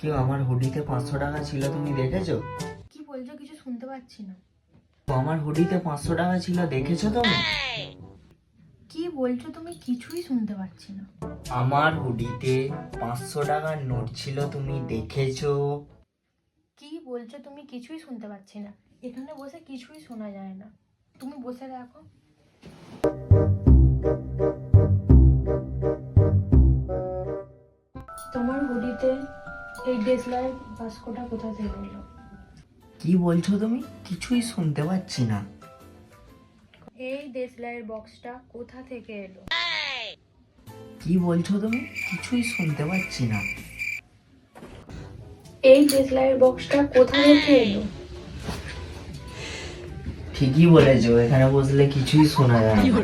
কেউ আমার হুডিতে 500 টাকা ছিল, তুমি দেখেছো? কি বলছো? কিছু শুনতে পাচ্ছি না। আমার হুডিতে 500 টাকা ছিল, দেখেছো তুমি? কি বলছো তুমি? কিছুই শুনতে পাচ্ছি না। আমার হুডিতে 500 টাকার নোট ছিল, তুমি দেখেছো? কি বলছো তুমি? কিছুই শুনতে পাচ্ছি না। এখানে বসে কিছুই শোনা যায় না। তুমি বসে দেখো। তোমার হুডিতে এই ডেসলার বাস্কটা কোথা থেকে এলো? কি বলছো তুমি? কিছুই শুনতে পাচ্ছি না। এই ডেসলার বক্সটা কোথা থেকে এলো? কি বলছো তুমি? কিছুই শুনতে পাচ্ছি না। এই ডেসলার বক্সটা কোথা থেকে এলো? ঠিকই বলেছো, এখানে বসলে কিছুই শোনা যায় না।